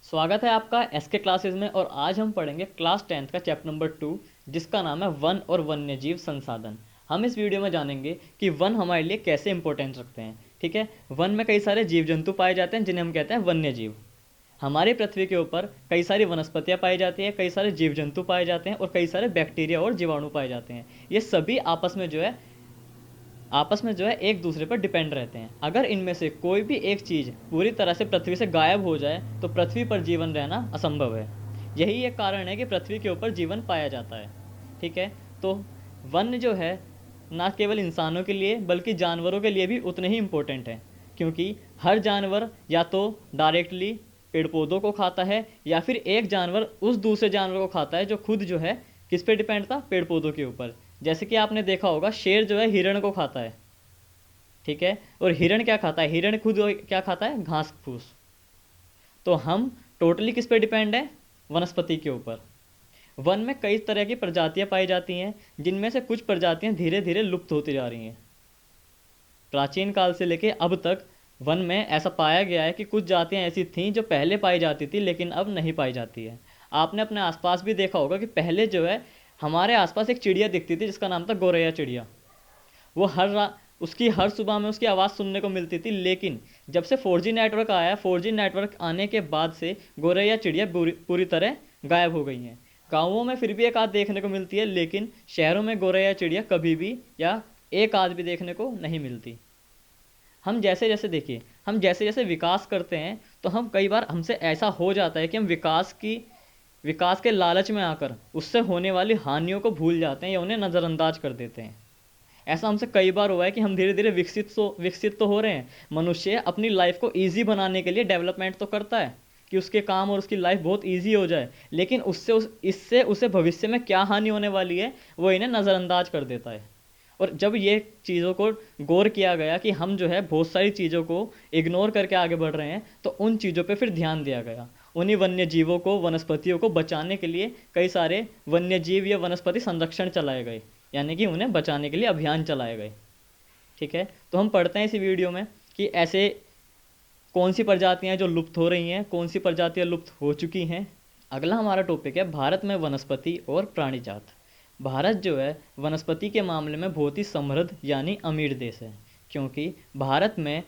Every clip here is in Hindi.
स्वागत है आपका एसके क्लासेस में। और आज हम पढ़ेंगे क्लास 10th का चैप्टर नंबर 2, जिसका नाम है वन और वन्यजीव संसाधन। हम इस वीडियो में जानेंगे कि वन हमारे लिए कैसे इंपॉर्टेंस रखते हैं। ठीक है, वन में कई सारे जीव जंतु पाए जाते हैं जिन्हें हम कहते हैं वन्यजीव। हमारी पृथ्वी के ऊपर कई सारी वनस्पतियां पाई जाती हैं, कई सारे जीव जंतु पाए जाते हैं और कई सारे बैक्टीरिया और जीवाणु पाए जाते हैं। ये सभी आपस में जो है एक दूसरे पर डिपेंड रहते हैं। अगर इनमें से कोई भी एक चीज़ पूरी तरह से पृथ्वी से गायब हो जाए तो पृथ्वी पर जीवन रहना असंभव है। यही एक कारण है कि पृथ्वी के ऊपर जीवन पाया जाता है। ठीक है, तो वन जो है ना केवल इंसानों के लिए बल्कि जानवरों के लिए भी उतने ही इम्पोर्टेंट है, क्योंकि हर जानवर या तो डायरेक्टली पेड़ पौधों को खाता है या फिर एक जानवर उस दूसरे जानवर को खाता है जो खुद जो है किस पे डिपेंड था, पेड़ पौधों के ऊपर। जैसे कि आपने देखा होगा, शेर जो है हिरण को खाता है। ठीक है, और हिरण क्या खाता है, हिरण खुद क्या खाता है, घास फूस। तो हम टोटली किस पे डिपेंड है, वनस्पति के ऊपर। वन में कई तरह की प्रजातियां पाई जाती हैं, जिनमें से कुछ प्रजातियां धीरे धीरे लुप्त होती जा रही हैं। प्राचीन काल से लेके अब तक वन में ऐसा पाया गया है कि कुछ जातियां ऐसी थीं जो पहले पाई जाती थी लेकिन अब नहीं पाई जाती है। आपने अपने आसपास भी देखा होगा कि पहले जो है हमारे आसपास एक चिड़िया दिखती थी जिसका नाम था गौरैया चिड़िया। वो उसकी हर सुबह में उसकी आवाज़ सुनने को मिलती थी, लेकिन जब से 4G नेटवर्क आया, 4G नेटवर्क आने के बाद से गौरैया चिड़िया पूरी तरह गायब हो गई हैं। गाँवों में फिर भी एक आध देखने को मिलती है, लेकिन शहरों में गौरैया चिड़िया कभी भी या एक आध भी देखने को नहीं मिलती। हम जैसे जैसे विकास करते हैं तो हम कई बार हमसे ऐसा हो जाता है कि हम विकास के लालच में आकर उससे होने वाली हानियों को भूल जाते हैं या उन्हें नज़रअंदाज कर देते हैं। ऐसा हमसे कई बार हुआ है कि हम धीरे धीरे विकसित तो हो रहे हैं। मनुष्य अपनी लाइफ को ईजी बनाने के लिए डेवलपमेंट तो करता है कि उसके काम और उसकी लाइफ बहुत ईजी हो जाए, लेकिन इससे उसे भविष्य में क्या हानि होने वाली है वो इन्हें नज़रअंदाज कर देता है। और जब ये चीज़ों को गौर किया गया कि हम जो है बहुत सारी चीज़ों को इग्नोर करके आगे बढ़ रहे हैं, तो उन चीज़ों पे फिर ध्यान दिया गया। उन्हीं वन्य जीवों को, वनस्पतियों को बचाने के लिए कई सारे वन्य जीव या वनस्पति संरक्षण चलाए गए, यानी कि उन्हें बचाने के लिए अभियान चलाए गए। ठीक है, तो हम पढ़ते हैं इसी वीडियो में कि ऐसे कौन सी प्रजातियां जो लुप्त हो रही हैं, कौन सी प्रजातियां लुप्त हो चुकी हैं। अगला हमारा टॉपिक है भारत में वनस्पति और प्राणी जात। भारत जो है वनस्पति के मामले में बहुत ही समृद्ध यानी अमीर देश है, क्योंकि भारत में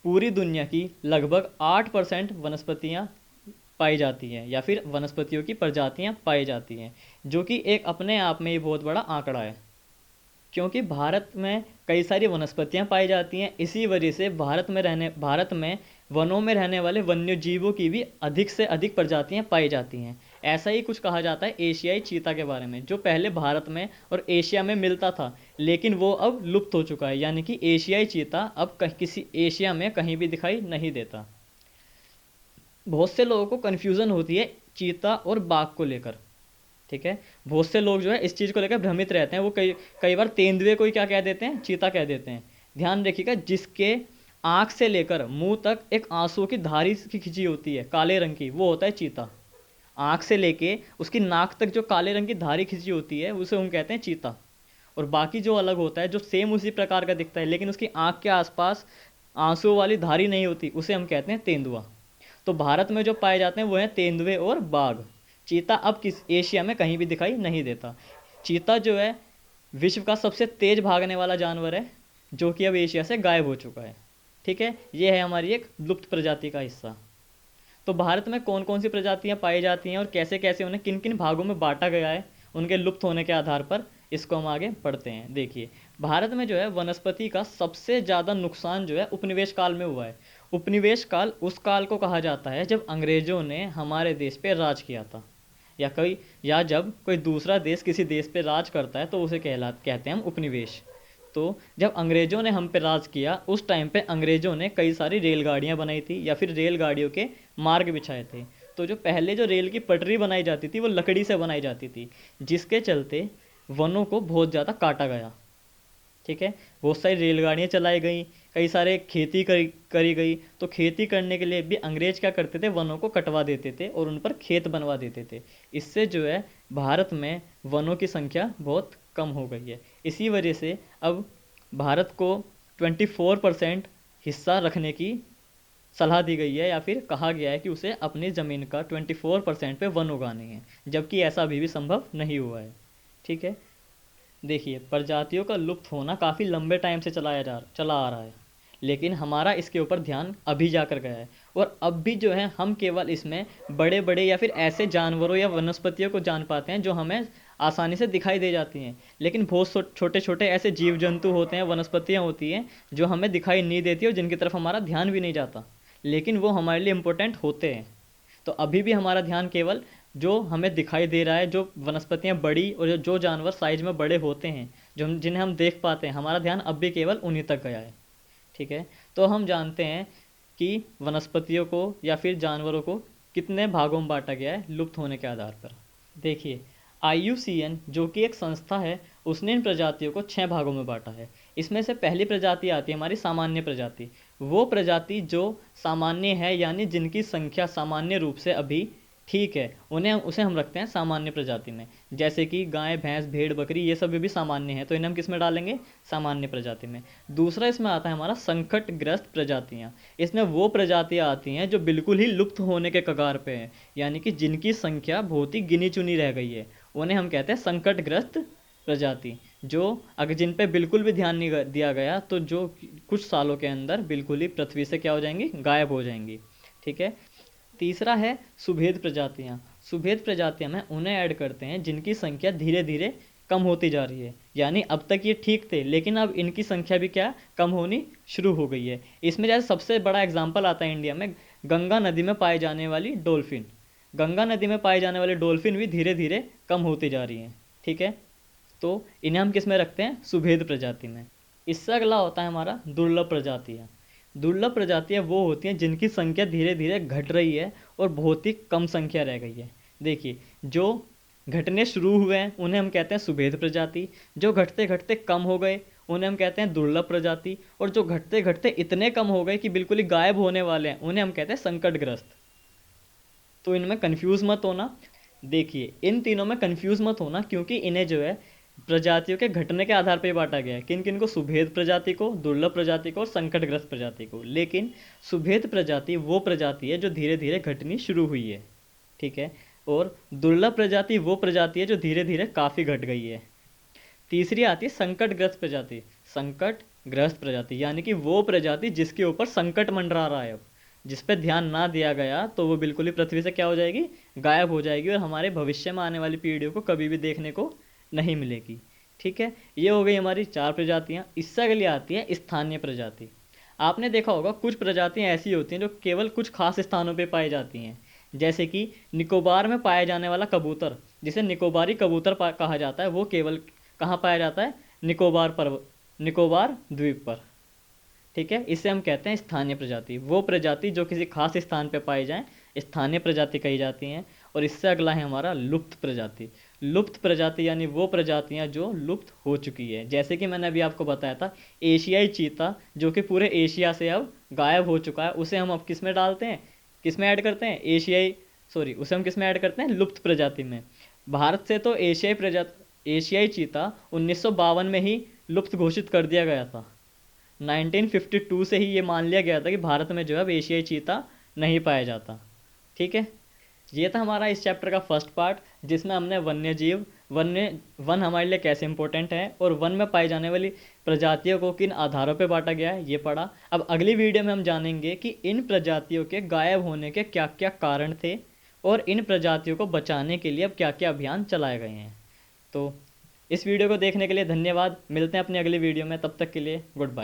पूरी दुनिया की लगभग 8% वनस्पतियाँ पाई जाती हैं या फिर वनस्पतियों की प्रजातियाँ पाई जाती हैं, जो कि एक अपने आप में ही बहुत बड़ा आंकड़ा है। क्योंकि भारत में कई सारी वनस्पतियाँ पाई जाती हैं, इसी वजह से भारत में वनों में रहने वाले वन्य जीवों की भी अधिक से अधिक प्रजातियाँ पाई जाती हैं। ऐसा ही कुछ कहा जाता है एशियाई चीता के बारे में, जो पहले भारत में और एशिया में मिलता था, लेकिन वो अब लुप्त हो चुका है। यानी कि एशियाई चीता अब किसी एशिया में कहीं भी दिखाई नहीं देता। बहुत से लोगों को कन्फ्यूज़न होती है चीता और बाघ को लेकर। ठीक है, बहुत से लोग जो है इस चीज़ को लेकर भ्रमित रहते हैं। वो कई कई बार तेंदुए को ही क्या कह देते हैं, चीता कह देते हैं। ध्यान रखिएगा, जिसके आँख से लेकर मुंह तक एक आंसू की धारी की खिंची होती है काले रंग की, वो होता है चीता। आँख से लेके उसकी नाक तक जो काले रंग की धारी खिंची होती है उसे हम कहते हैं चीता। और बाकी जो अलग होता है, जो सेम उसी प्रकार का दिखता है लेकिन उसकी आँख के आसपास आंसू वाली धारी नहीं होती, उसे हम कहते हैं तेंदुआ। तो भारत में जो पाए जाते हैं वो हैं तेंदुए और बाघ। चीता अब किस एशिया में कहीं भी दिखाई नहीं देता। चीता जो है विश्व का सबसे तेज भागने वाला जानवर है, जो कि अब एशिया से गायब हो चुका है। ठीक है, ये है हमारी एक लुप्त प्रजाति का हिस्सा। तो भारत में कौन कौन सी प्रजातियां पाई जाती हैं और कैसे कैसे उन्हें किन किन भागों में बांटा गया है उनके लुप्त होने के आधार पर, इसको हम आगे पढ़ते हैं। देखिए, भारत में जो है वनस्पति का सबसे ज़्यादा नुकसान जो है उपनिवेश काल में हुआ है। उपनिवेश काल उस काल को कहा जाता है जब अंग्रेजों ने हमारे देश पे राज किया था, या जब कोई दूसरा देश किसी देश पे राज करता है तो उसे कहते हैं हम उपनिवेश। तो जब अंग्रेजों ने हम पे राज किया, उस टाइम पे अंग्रेजों ने कई सारी रेलगाड़ियाँ बनाई थी या फिर रेलगाड़ियों के मार्ग बिछाए थे। तो जो पहले जो रेल की पटरी बनाई जाती थी वो लकड़ी से बनाई जाती थी, जिसके चलते वनों को बहुत ज़्यादा काटा गया। ठीक है, बहुत सारी रेलगाड़ियाँ चलाई गई, कई सारे खेती करी गई। तो खेती करने के लिए भी अंग्रेज क्या करते थे, वनों को कटवा देते थे और उन पर खेत बनवा देते थे। इससे जो है भारत में वनों की संख्या बहुत कम हो गई है। इसी वजह से अब भारत को 24% हिस्सा रखने की सलाह दी गई है या फिर कहा गया है कि उसे अपनी ज़मीन का 24% पे वन उगाने हैं, जबकि ऐसा अभी भी संभव नहीं हुआ है। ठीक है, देखिए प्रजातियों का लुप्त होना काफ़ी लंबे टाइम से चला आ रहा है, लेकिन हमारा इसके ऊपर ध्यान अभी जाकर गया है। और अब भी जो है हम केवल इसमें बड़े बड़े या फिर ऐसे जानवरों या वनस्पतियों को जान पाते हैं जो हमें आसानी से दिखाई दे जाती हैं, लेकिन बहुत छोटे छोटे ऐसे जीव जंतु होते हैं, वनस्पतियाँ होती हैं जो हमें दिखाई नहीं देती और जिनकी तरफ हमारा ध्यान भी नहीं जाता, लेकिन वो हमारे लिए इम्पोर्टेंट होते हैं। तो अभी भी हमारा ध्यान केवल जो हमें दिखाई दे रहा है, जो वनस्पतियाँ बड़ी और जो जानवर साइज में बड़े होते हैं, जिन्हें हम देख पाते हैं, हमारा ध्यान अब भी केवल उन्हीं तक गया है। ठीक है, तो हम जानते हैं कि वनस्पतियों को या फिर जानवरों को कितने भागों में बांटा गया है लुप्त होने के आधार पर। देखिए IUCN जो कि एक संस्था है, उसने इन प्रजातियों को 6 भागों में बांटा है। इसमें से पहली प्रजाति आती है हमारी सामान्य प्रजाति। वो प्रजाति जो सामान्य है, यानी जिनकी संख्या सामान्य रूप से अभी ठीक है, उसे हम रखते हैं सामान्य प्रजाति में। जैसे कि गाय, भैंस, भेड़, बकरी, ये सब भी सामान्य है, तो इन्हें हम किस में डालेंगे? सामान्य प्रजाति में। दूसरा इसमें आता है हमारा संकटग्रस्त प्रजातियां। इसमें वो प्रजातियां आती हैं जो बिल्कुल ही लुप्त होने के कगार पे हैं, यानी कि जिनकी संख्या बहुत ही गिनी चुनी रह गई है, उन्हें हम कहते हैं संकटग्रस्त प्रजाति। जो अगर जिन पे बिल्कुल भी ध्यान नहीं दिया गया तो जो कुछ सालों के अंदर बिल्कुल ही पृथ्वी से क्या हो जाएंगी? गायब हो जाएंगी। ठीक है, तीसरा है सुभेद प्रजातियां। सुभेद प्रजातियां में उन्हें ऐड करते हैं जिनकी संख्या धीरे धीरे कम होती जा रही है, यानी अब तक ये ठीक थे लेकिन अब इनकी संख्या भी क्या कम होनी शुरू हो गई है। इसमें जैसे सबसे बड़ा एग्जाम्पल आता है इंडिया में गंगा नदी में पाई जाने वाली डॉल्फिन। गंगा नदी में पाई जाने वाली डॉल्फिन भी धीरे धीरे कम होती जा रही हैं। ठीक है, तो इन्हें हम किस में रखते हैं? सुभेद प्रजाति में। इससे अगला होता है हमारा दुर्लभ प्रजातियाँ। दुर्लभ प्रजातियाँ वो होती हैं जिनकी संख्या धीरे धीरे घट रही है और बहुत ही कम संख्या रह गई है। देखिए, जो घटने शुरू हुए हैं उन्हें हम कहते हैं सुभेद प्रजाति, जो घटते घटते कम हो गए उन्हें हम कहते हैं दुर्लभ प्रजाति, और जो घटते घटते इतने कम हो गए कि बिल्कुल ही गायब होने वाले हैं उन्हें हम कहते हैं संकटग्रस्त। तो इनमें कंफ्यूज मत होना। देखिए, इन तीनों में कंफ्यूज मत होना, क्योंकि इन्हें जो है प्रजातियों के घटने के आधार पर बांटा गया है। किन किन को? सुभेद प्रजाति को, दुर्लभ प्रजाति को और संकटग्रस्त प्रजाति को। लेकिन सुभेद प्रजाति वो प्रजाति है जो धीरे धीरे घटनी शुरू हुई है। ठीक है, और दुर्लभ प्रजाति वो प्रजाति है जो धीरे धीरे काफ़ी घट गई है। तीसरी आती है संकटग्रस्त प्रजाति। संकटग्रस्त प्रजाति यानी कि वो प्रजाति जिसके ऊपर संकट मंडरा रहा है, अब जिस पे ध्यान ना दिया गया तो वो बिल्कुल ही पृथ्वी से क्या हो जाएगी? गायब हो जाएगी, और हमारे भविष्य में आने वाली पीढ़ियों को कभी भी देखने को नहीं मिलेगी। ठीक है, ये हो गई हमारी 4 प्रजातियाँ। इससे अगली आती है स्थानीय प्रजाति। आपने देखा होगा कुछ प्रजातियाँ ऐसी होती हैं जो केवल कुछ खास स्थानों पे पाई जाती हैं, जैसे कि निकोबार में पाया जाने वाला कबूतर, जिसे निकोबारी कबूतर कहा जाता है, वो केवल कहाँ पाया जाता है? निकोबार द्वीप पर। ठीक है, इसे हम कहते हैं स्थानीय प्रजाति। वो प्रजाति जो किसी खास स्थान पे पाई जाए स्थानीय प्रजाति कही जाती हैं। और इससे अगला है हमारा लुप्त प्रजाति। लुप्त प्रजाति यानी वो प्रजातियां जो लुप्त हो चुकी है, जैसे कि मैंने अभी आपको बताया था एशियाई चीता जो कि पूरे एशिया से अब गायब हो चुका है, उसे हम अब किस में डालते हैं? किस में ऐड करते हैं? उसे हम किस में ऐड करते हैं? लुप्त प्रजाति में। भारत से तो एशियाई चीता 1952 में ही लुप्त घोषित कर दिया गया था। 1952 से ही ये मान लिया गया था कि भारत में जो है अब एशियाई चीता नहीं पाया जाता। ठीक है, ये था हमारा इस चैप्टर का फर्स्ट पार्ट, जिसमें हमने वन हमारे लिए कैसे इंपॉर्टेंट है और वन में पाई जाने वाली प्रजातियों को किन आधारों पे बांटा गया है ये पढ़ा। अब अगली वीडियो में हम जानेंगे कि इन प्रजातियों के गायब होने के क्या क्या कारण थे और इन प्रजातियों को बचाने के लिए अब क्या क्या अभियान चलाए गए हैं। तो इस वीडियो को देखने के लिए धन्यवाद। मिलते हैं अपनी अगली वीडियो में, तब तक के लिए गुड बाय।